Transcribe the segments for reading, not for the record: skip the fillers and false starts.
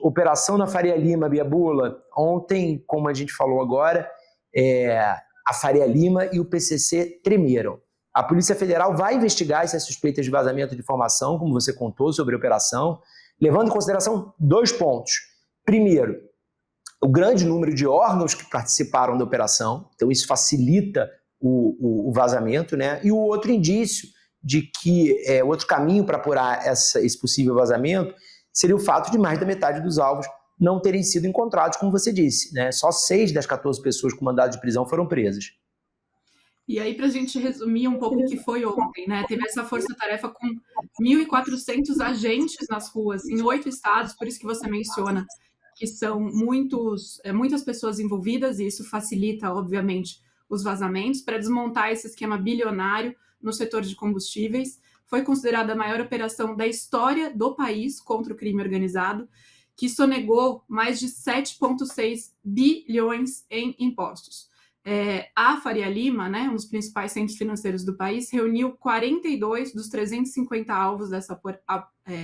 operação na Faria Lima, Biabula, ontem, como a gente falou agora, a Faria Lima e o PCC tremeram. A Polícia Federal vai investigar essas suspeitas de vazamento de informação, como você contou sobre a operação, levando em consideração 2 pontos. Primeiro, o grande número de órgãos que participaram da operação, então isso facilita o vazamento, né? E o outro indício de que outro caminho para apurar esse possível vazamento seria o fato de mais da metade dos alvos não terem sido encontrados, como você disse, né? Só 6 das 14 pessoas com mandado de prisão foram presas. E aí, para a gente resumir um pouco o que foi ontem, né? Teve essa força-tarefa com 1.400 agentes nas ruas, em 8 estados, por isso que você menciona que são muitas pessoas envolvidas, e isso facilita, obviamente, os vazamentos, para desmontar esse esquema bilionário no setor de combustíveis. Foi considerada a maior operação da história do país contra o crime organizado, que sonegou mais de 7,6 bilhões em impostos. A Faria Lima, né, um dos principais centros financeiros do país, reuniu 42 dos 350 alvos dessa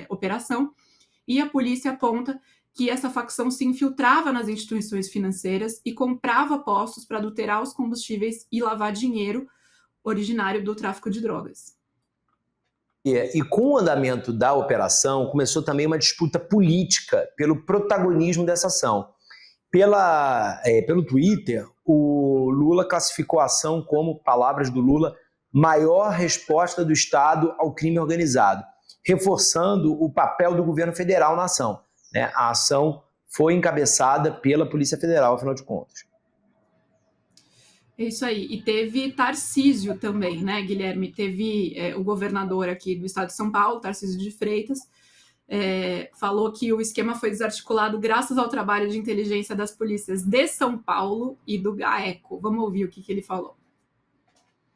operação, e a polícia aponta que essa facção se infiltrava nas instituições financeiras e comprava postos para adulterar os combustíveis e lavar dinheiro originário do tráfico de drogas. E com o andamento da operação, começou também uma disputa política pelo protagonismo dessa ação. Pelo Twitter, o Lula classificou a ação como, palavras do Lula, maior resposta do Estado ao crime organizado, reforçando o papel do governo federal na ação, né? A ação foi encabeçada pela Polícia Federal, afinal de contas. É isso aí. E teve Tarcísio também, né, Guilherme? Teve o governador aqui do estado de São Paulo, Tarcísio de Freitas, falou que o esquema foi desarticulado graças ao trabalho de inteligência das polícias de São Paulo e do GAECO. Vamos ouvir o que ele falou.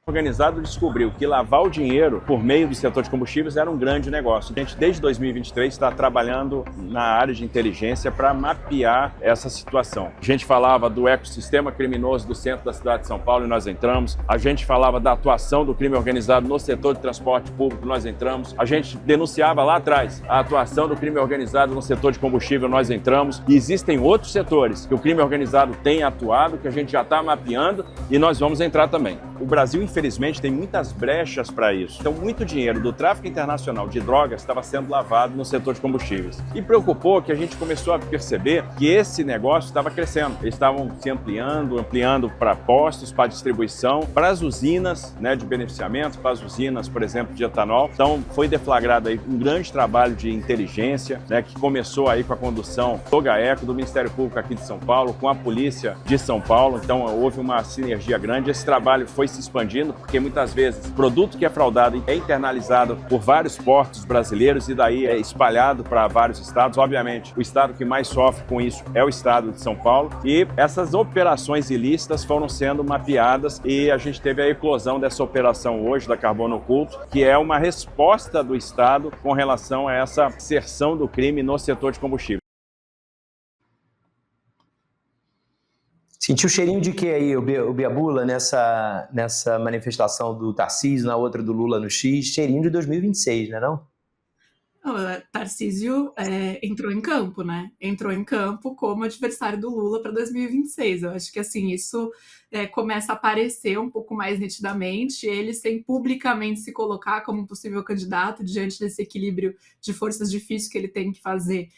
O organizado descobriu que lavar o dinheiro por meio do setor de combustíveis era um grande negócio. A gente, desde 2023, está trabalhando na área de inteligência para mapear essa situação. A gente falava do ecossistema criminoso do centro da cidade de São Paulo e nós entramos. A gente falava da atuação do crime organizado no setor de transporte público, nós entramos. A gente denunciava lá atrás a atuação do crime organizado no setor de combustível, nós entramos. E existem outros setores que o crime organizado tem atuado, que a gente já está mapeando e nós vamos entrar também. O Brasil, infelizmente, tem muitas brechas para isso. Então, muito dinheiro do tráfico internacional de drogas estava sendo lavado no setor de combustíveis. E preocupou que a gente começou a perceber que esse negócio estava crescendo. Eles estavam se ampliando para postos, para distribuição, para as usinas, né, de beneficiamento, para as usinas, por exemplo, de etanol. Então, foi deflagrado aí um grande trabalho de inteligência, né, que começou aí com a condução do GAECO, do Ministério Público aqui de São Paulo, com a Polícia de São Paulo. Então, houve uma sinergia grande. Esse trabalho foi se expandindo, porque muitas vezes o produto que é fraudado é internalizado por vários portos brasileiros e daí é espalhado para vários estados. Obviamente, o estado que mais sofre com isso é o estado de São Paulo, e essas operações ilícitas foram sendo mapeadas e a gente teve a eclosão dessa operação hoje da Carbono Oculto, que é uma resposta do estado com relação a essa inserção do crime no setor de combustível. Sentiu cheirinho de quê aí, o Biabula, nessa manifestação do Tarcísio, na outra do Lula no X? Cheirinho de 2026, né não? Tarcísio entrou em campo, né? Entrou em campo como adversário do Lula para 2026. Eu acho que assim, isso começa a aparecer um pouco mais nitidamente, ele sem publicamente se colocar como possível candidato diante desse equilíbrio de forças difícil que ele tem que fazer,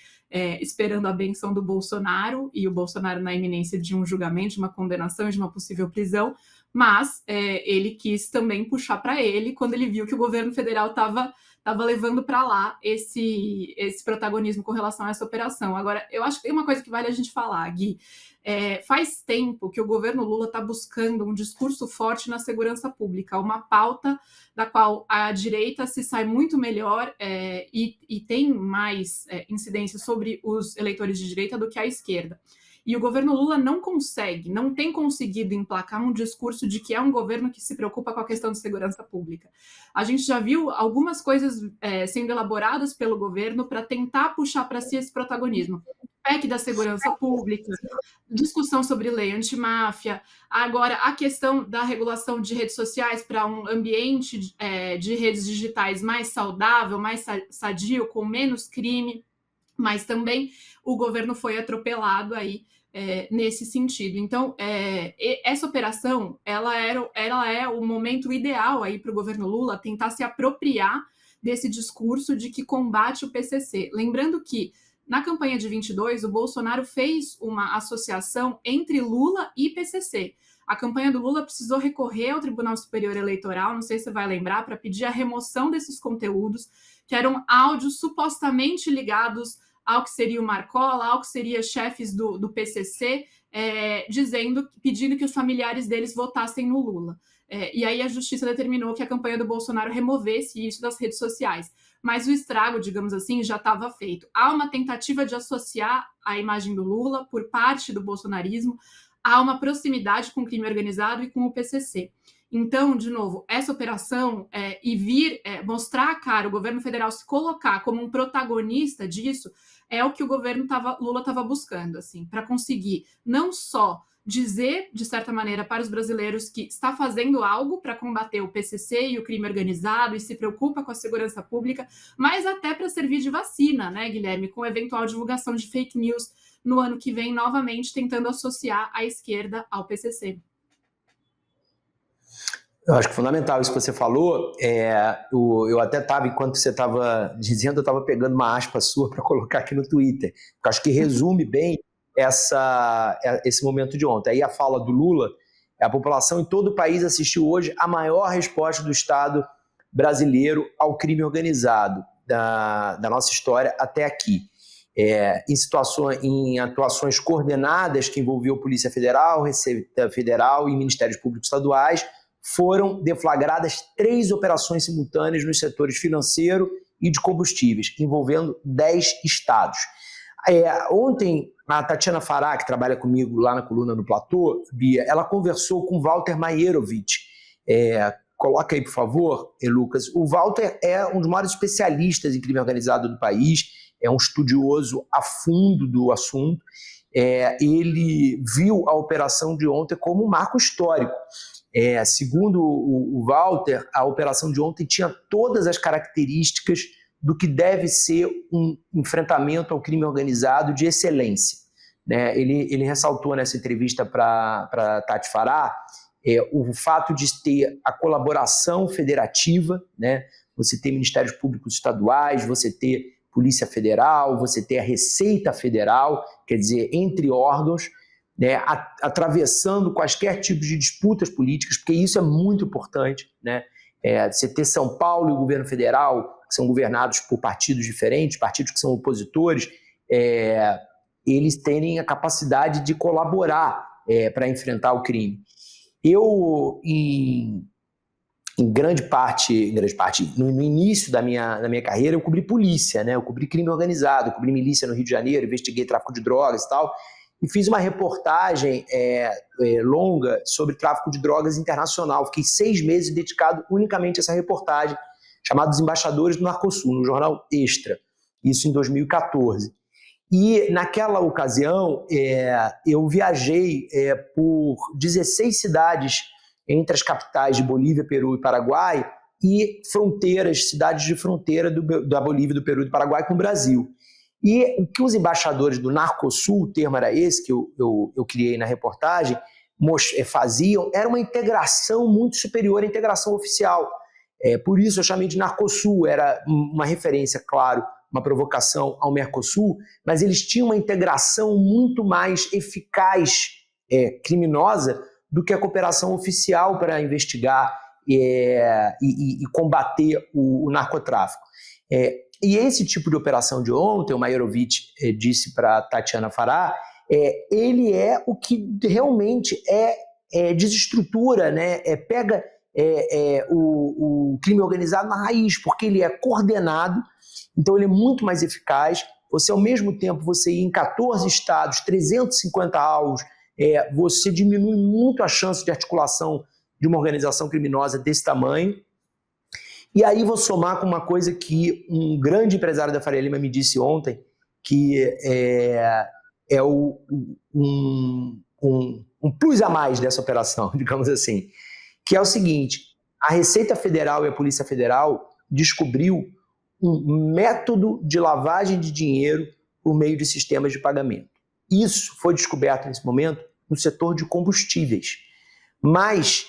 esperando a benção do Bolsonaro, e o Bolsonaro na iminência de um julgamento, de uma condenação e de uma possível prisão, mas ele quis também puxar para ele quando ele viu que o governo federal estava levando para lá esse protagonismo com relação a essa operação. Agora, eu acho que tem uma coisa que vale a gente falar, Gui. Faz tempo que o governo Lula está buscando um discurso forte na segurança pública, uma pauta da qual a direita se sai muito melhor e tem mais incidência sobre os eleitores de direita do que a esquerda. E o governo Lula não tem conseguido emplacar um discurso de que é um governo que se preocupa com a questão de segurança pública. A gente já viu algumas coisas sendo elaboradas pelo governo para tentar puxar para si esse protagonismo. PEC da segurança pública, discussão sobre lei antimáfia, agora a questão da regulação de redes sociais para um ambiente de redes digitais mais saudável, mais sadio, com menos crime. mas também o governo foi atropelado aí nesse sentido. Então, essa operação, ela é o momento ideal aí para o governo Lula tentar se apropriar desse discurso de que combate o PCC. Lembrando que, na campanha de 22, o Bolsonaro fez uma associação entre Lula e PCC. A campanha do Lula precisou recorrer ao Tribunal Superior Eleitoral, não sei se você vai lembrar, para pedir a remoção desses conteúdos, que eram áudios supostamente ligados ao que seria o Marcola, ao que seria chefes do PCC, pedindo que os familiares deles votassem no Lula. E aí a justiça determinou que a campanha do Bolsonaro removesse isso das redes sociais. Mas o estrago, digamos assim, já estava feito. Há uma tentativa de associar a imagem do Lula por parte do bolsonarismo a uma proximidade com o crime organizado e com o PCC. Então, de novo, essa operação mostrar a cara, o governo federal se colocar como um protagonista disso, é o que o governo Lula estava buscando, assim, para conseguir não só dizer, de certa maneira, para os brasileiros que está fazendo algo para combater o PCC e o crime organizado e se preocupa com a segurança pública, mas até para servir de vacina, né, Guilherme, com eventual divulgação de fake news no ano que vem, novamente tentando associar a esquerda ao PCC. Eu acho que é fundamental isso que você falou. Eu até estava, enquanto você estava dizendo, eu estava pegando uma aspa sua para colocar aqui no Twitter, que eu acho que resume bem esse momento de ontem. Aí a fala do Lula, a população em todo o país assistiu hoje a maior resposta do Estado brasileiro ao crime organizado da nossa história até aqui. Em atuações coordenadas que envolviam Polícia Federal, Receita Federal e Ministérios Públicos Estaduais, foram deflagradas 3 operações simultâneas nos setores financeiro e de combustíveis, envolvendo 10 estados. Ontem, a Tatiana Fará, que trabalha comigo lá na coluna no Platô, Bia, ela conversou com o Walter Maierovitch. Coloca aí, por favor, Lucas. O Walter é um dos maiores especialistas em crime organizado do país, é um estudioso a fundo do assunto. Ele viu a operação de ontem como um marco histórico. Segundo o Walter, a operação de ontem tinha todas as características do que deve ser um enfrentamento ao crime organizado de excelência. Ele ressaltou nessa entrevista para Tati Fará o fato de ter a colaboração federativa, né? Você ter ministérios públicos estaduais, você ter Polícia Federal, você ter a Receita Federal, quer dizer, entre órgãos, né, atravessando quaisquer tipos de disputas políticas, porque isso é muito importante, né? Você ter São Paulo e o governo federal, que são governados por partidos diferentes, partidos que são opositores, eles terem a capacidade de colaborar para enfrentar o crime. Eu, em grande parte, no início da minha carreira, eu cobri polícia, né? Eu cobri crime organizado, eu cobri milícia no Rio de Janeiro, investiguei tráfico de drogas e tal, e fiz uma reportagem longa sobre tráfico de drogas internacional. Fiquei 6 meses dedicado unicamente a essa reportagem, chamada Os Embaixadores do Narcosul, no jornal Extra, isso em 2014. E naquela ocasião eu viajei por 16 cidades entre as capitais de Bolívia, Peru e Paraguai e cidades de fronteira da Bolívia, do Peru e do Paraguai com o Brasil. E o que os embaixadores do Narcosul, o termo era esse que eu criei na reportagem, faziam, era uma integração muito superior à integração oficial. Por isso eu chamei de Narcosul, era uma referência, claro, uma provocação ao Mercosul, mas eles tinham uma integração muito mais eficaz, criminosa, do que a cooperação oficial para investigar e combater o narcotráfico. E esse tipo de operação de ontem, o Maierovitch disse para Tatiana Fará, ele é o que realmente desestrutura, né? Pega o crime organizado na raiz, porque ele é coordenado, então ele é muito mais eficaz. Você, ao mesmo tempo, você ir em 14 estados, 350 alvos, você diminui muito a chance de articulação de uma organização criminosa desse tamanho. E aí vou somar com uma coisa que um grande empresário da Faria Lima me disse ontem, que um plus a mais dessa operação, digamos assim, que é o seguinte: a Receita Federal e a Polícia Federal descobriu um método de lavagem de dinheiro por meio de sistemas de pagamento. Isso foi descoberto nesse momento no setor de combustíveis. Mas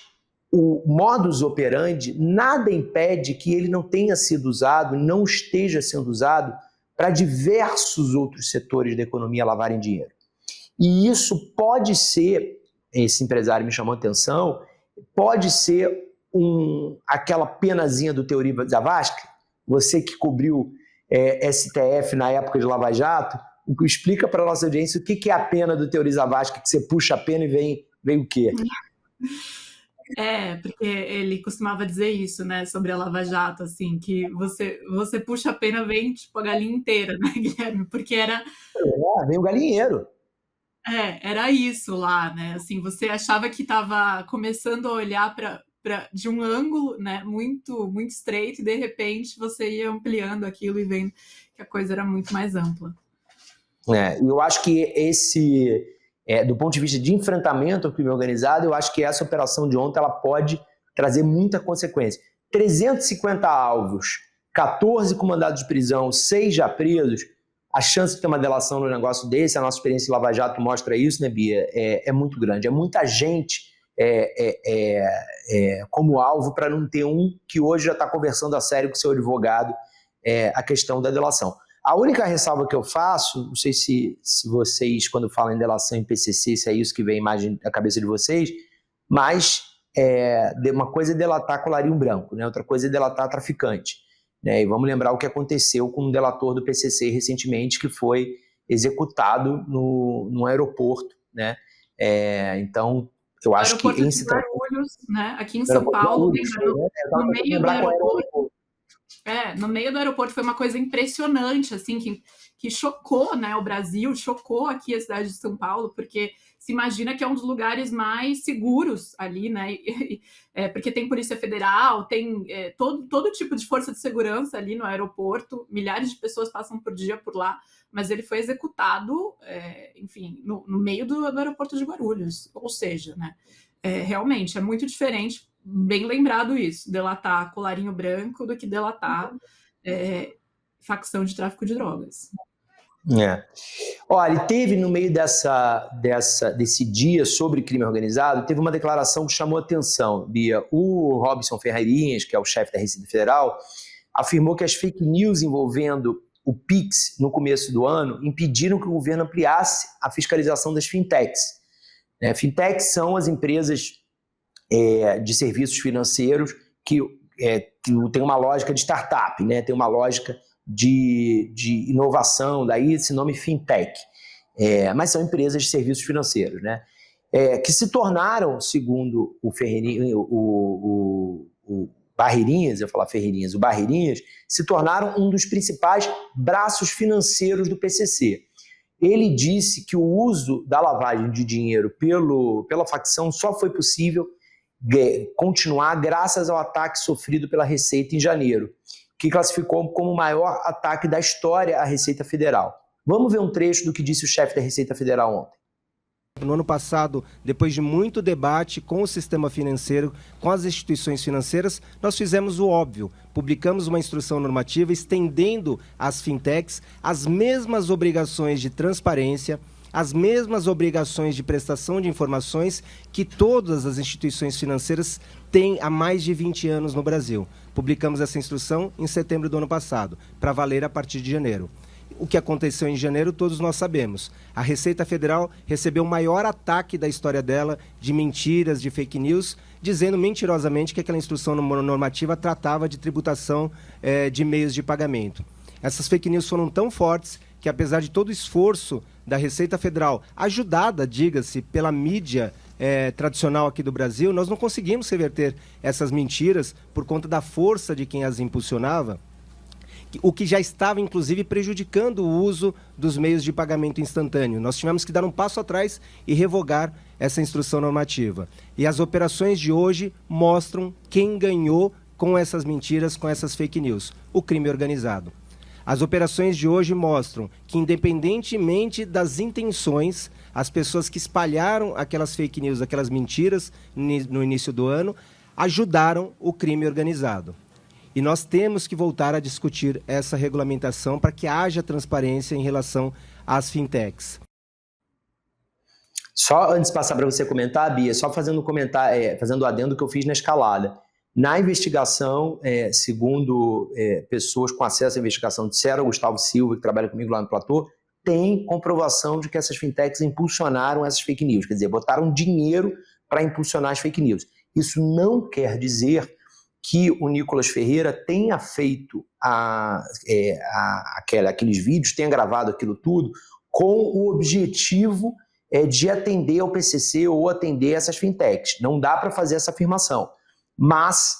o modus operandi nada impede que ele não tenha sido usado, não esteja sendo usado para diversos outros setores da economia lavarem dinheiro. E isso pode ser, esse empresário me chamou a atenção, pode ser aquela penazinha do Teori Zavascki, você que cobriu STF na época de Lava Jato, explica para a nossa audiência o que é a pena do Teori Zavascki, que você puxa a pena e vem o quê? Porque ele costumava dizer isso, né, sobre a Lava Jato, assim, que você puxa a pena, vem tipo a galinha inteira, né, Guilherme? Porque vem o galinheiro. Era isso lá, né? Assim, você achava que estava começando a olhar de um ângulo, né, muito, muito estreito, e de repente você ia ampliando aquilo e vendo que a coisa era muito mais ampla. E eu acho que do ponto de vista de enfrentamento ao crime organizado, eu acho que essa operação de ontem ela pode trazer muita consequência. 350 alvos, 14 com mandados de prisão, 6 já presos, a chance de ter uma delação no negócio desse, a nossa experiência em Lava Jato mostra isso, né, Bia? É muito grande. É muita gente como alvo para não ter um que hoje já está conversando a sério com seu advogado a questão da delação. A única ressalva que eu faço, não sei se vocês, quando falam em delação em PCC, se é isso que vem a imagem da cabeça de vocês, mas uma coisa é delatar colarinho branco, né? Outra coisa é delatar traficante. Né? E vamos lembrar o que aconteceu com um delator do PCC recentemente, que foi executado no aeroporto. Né? Então, eu acho que... Aeroporto de Guarulhos, né? Aqui em São Paulo, no meio do aeroporto. No meio do aeroporto foi uma coisa impressionante, assim, que chocou, né, o Brasil, chocou aqui a cidade de São Paulo, porque se imagina que é um dos lugares mais seguros ali, né, porque tem Polícia Federal, tem todo tipo de força de segurança ali no aeroporto, milhares de pessoas passam por dia por lá, mas ele foi executado, enfim, no meio do aeroporto de Guarulhos, ou seja, né, realmente é muito diferente. Bem lembrado isso, delatar colarinho branco do que delatar facção de tráfico de drogas. Olha, teve no meio desse dia sobre crime organizado, teve uma declaração que chamou atenção, Bia. O Robson Ferreirinhas, que é o chefe da Receita Federal, afirmou que as fake news envolvendo o Pix no começo do ano impediram que o governo ampliasse a fiscalização das fintechs. Fintechs são as empresas de serviços financeiros que tem uma lógica de startup, né? Tem uma lógica de inovação, daí esse nome fintech. Mas são empresas de serviços financeiros, né? Que se tornaram, segundo o Barreirinhas, eu ia falar Ferreirinhas, o Barreirinhas, se tornaram um dos principais braços financeiros do PCC. Ele disse que o uso da lavagem de dinheiro pela facção só foi possível continuar graças ao ataque sofrido pela Receita em janeiro, que classificou como o maior ataque da história à Receita Federal. Vamos ver um trecho do que disse o chefe da Receita Federal ontem. No ano passado, depois de muito debate com o sistema financeiro, com as instituições financeiras, nós fizemos o óbvio. Publicamos uma instrução normativa estendendo às fintechs as mesmas obrigações de transparência, as mesmas obrigações de prestação de informações que todas as instituições financeiras têm há mais de 20 anos no Brasil. Publicamos essa instrução em setembro do ano passado, para valer a partir de janeiro. O que aconteceu em janeiro, todos nós sabemos. A Receita Federal recebeu o maior ataque da história dela de mentiras, de fake news, dizendo mentirosamente que aquela instrução normativa tratava de tributação de meios de pagamento. Essas fake news foram tão fortes que, apesar de todo o esforço da Receita Federal, ajudada, diga-se, pela mídia tradicional aqui do Brasil, nós não conseguimos reverter essas mentiras por conta da força de quem as impulsionava, o que já estava, inclusive, prejudicando o uso dos meios de pagamento instantâneo. Nós tivemos que dar um passo atrás e revogar essa instrução normativa. E as operações de hoje mostram quem ganhou com essas mentiras, com essas fake news: o crime organizado. As operações de hoje mostram que, independentemente das intenções, as pessoas que espalharam aquelas fake news, aquelas mentiras no início do ano, ajudaram o crime organizado. e nós temos que voltar a discutir essa regulamentação para que haja transparência em relação às fintechs. Só antes de passar para você comentar, Bia, só fazendo o adendo que eu fiz na escalada. Na investigação, segundo pessoas com acesso à investigação, disseram, Gustavo Silva, que trabalha comigo lá no Platô, tem comprovação de que essas fintechs impulsionaram essas fake news, quer dizer, botaram dinheiro para impulsionar as fake news. Isso não quer dizer que o Nicolas Ferreira tenha feito aqueles vídeos, tenha gravado aquilo tudo com o objetivo de atender ao PCC ou atender essas fintechs. Não dá para fazer essa afirmação. Mas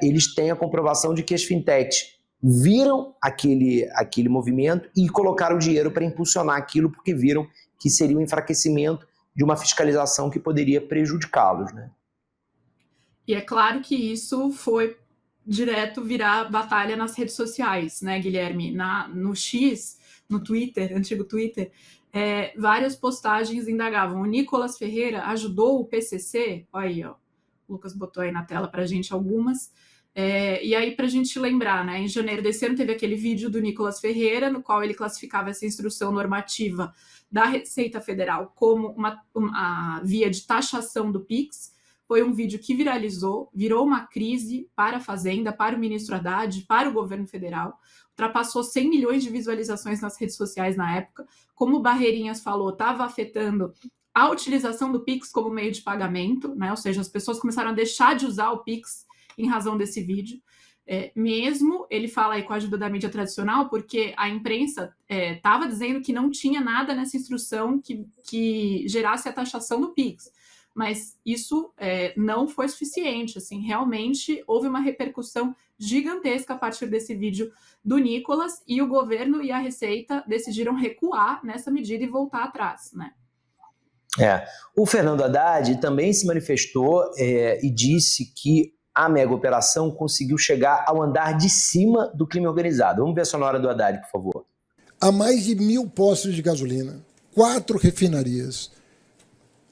eles têm a comprovação de que as fintechs viram aquele movimento e colocaram dinheiro para impulsionar aquilo porque viram que seria um enfraquecimento de uma fiscalização que poderia prejudicá-los, né? E é claro que isso foi direto virar batalha nas redes sociais, né, Guilherme? No X, no Twitter, antigo Twitter, várias postagens indagavam. O Nicolas Ferreira ajudou o PCC? Olha aí, ó. O Lucas botou aí na tela para a gente algumas. E aí, para a gente lembrar, né, em janeiro desse ano teve aquele vídeo do Nicolas Ferreira, no qual ele classificava essa instrução normativa da Receita Federal como uma via de taxação do PIX. Foi um vídeo que viralizou, virou uma crise para a Fazenda, para o ministro Haddad, para o governo federal. Ultrapassou 100 milhões de visualizações nas redes sociais na época. Como o Barreirinhas falou, estava afetando a utilização do PIX como meio de pagamento, né? Ou seja, as pessoas começaram a deixar de usar o PIX em razão desse vídeo. Mesmo, ele fala aí com a ajuda da mídia tradicional, porque a imprensa estava dizendo que não tinha nada nessa instrução que gerasse a taxação do PIX. Mas isso não foi suficiente. Assim, realmente houve uma repercussão gigantesca a partir desse vídeo do Nicolas, e o governo e a Receita decidiram recuar nessa medida e voltar atrás, né? O Fernando Haddad também se manifestou e disse que a mega operação conseguiu chegar ao andar de cima do crime organizado. Vamos ver a sonora do Haddad, por favor. Há mais de 1.000 postos de gasolina, 4 refinarias,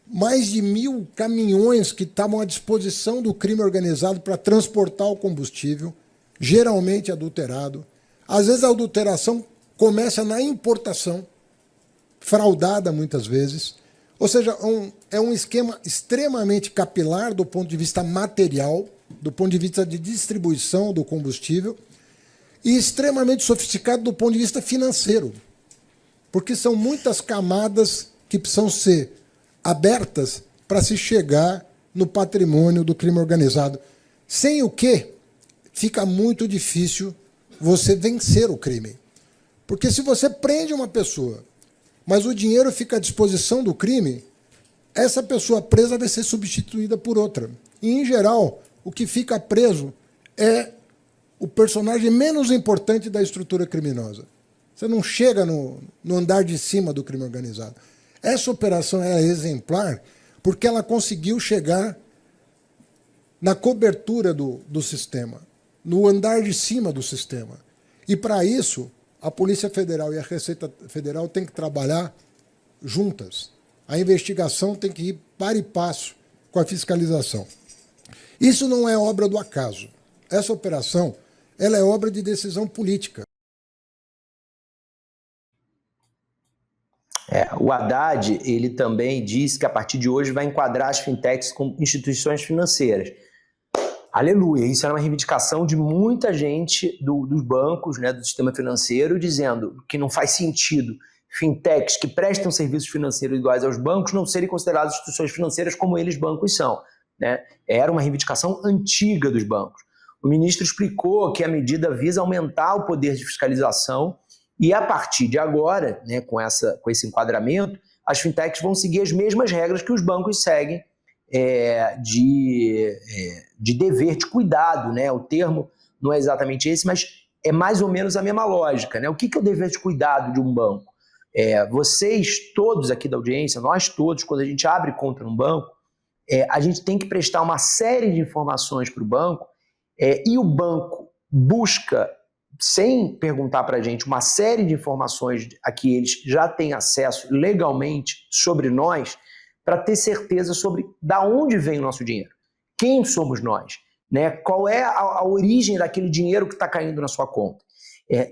mais de 1.000 caminhões que estavam à disposição do crime organizado para transportar o combustível, geralmente adulterado. Às vezes a adulteração começa na importação, fraudada muitas vezes. Ou seja, é um esquema extremamente capilar do ponto de vista material, do ponto de vista de distribuição do combustível, e extremamente sofisticado do ponto de vista financeiro, porque são muitas camadas que precisam ser abertas para se chegar no patrimônio do crime organizado, sem o que fica muito difícil você vencer o crime. Porque se você prende uma pessoa, mas o dinheiro fica à disposição do crime, essa pessoa presa vai ser substituída por outra. E, em geral, o que fica preso é o personagem menos importante da estrutura criminosa. Você não chega no andar de cima do crime organizado. Essa operação é exemplar porque ela conseguiu chegar na cobertura do sistema, no andar de cima do sistema. E, para isso, a Polícia Federal e a Receita Federal têm que trabalhar juntas. A investigação tem que ir par e passo com a fiscalização. Isso não é obra do acaso. Essa operação ela é obra de decisão política. O Haddad, ele também disse que a partir de hoje vai enquadrar as fintechs como instituições financeiras. Aleluia, isso era uma reivindicação de muita gente dos bancos, né, do sistema financeiro, dizendo que não faz sentido fintechs que prestam serviços financeiros iguais aos bancos não serem consideradas instituições financeiras como eles bancos são, né? Era uma reivindicação antiga dos bancos. O ministro explicou que a medida visa aumentar o poder de fiscalização e, a partir de agora, né, com esse enquadramento, as fintechs vão seguir as mesmas regras que os bancos seguem de dever de cuidado, né? O termo não é exatamente esse, mas é mais ou menos a mesma lógica, né? O que é o dever de cuidado de um banco? Vocês todos aqui da audiência, nós todos, quando a gente abre conta num banco, a gente tem que prestar uma série de informações para o banco e o banco busca, sem perguntar para a gente, uma série de informações a que eles já têm acesso legalmente sobre nós, para ter certeza sobre da onde vem o nosso dinheiro, quem somos nós. né? Qual é a origem daquele dinheiro que está caindo na sua conta?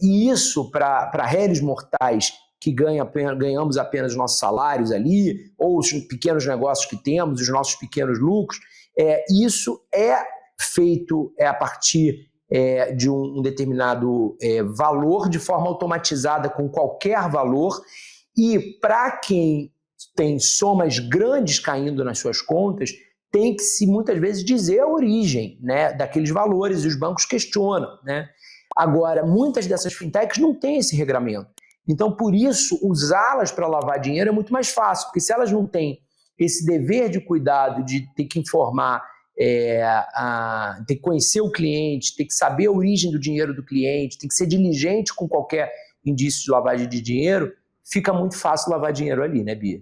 E isso, para réis mortais que ganhamos apenas os nossos salários ali, ou os pequenos negócios que temos, os nossos pequenos lucros, isso é feito a partir de um determinado valor, de forma automatizada, com qualquer valor, e para quem tem somas grandes caindo nas suas contas, tem que se muitas vezes dizer a origem, né, daqueles valores, e os bancos questionam, né? Agora, muitas dessas fintechs não têm esse regramento. Então, por isso, usá-las para lavar dinheiro é muito mais fácil, porque se elas não têm esse dever de cuidado, de ter que informar, ter que conhecer o cliente, ter que saber a origem do dinheiro do cliente, tem que ser diligente com qualquer indício de lavagem de dinheiro, fica muito fácil lavar dinheiro ali, né, Bia?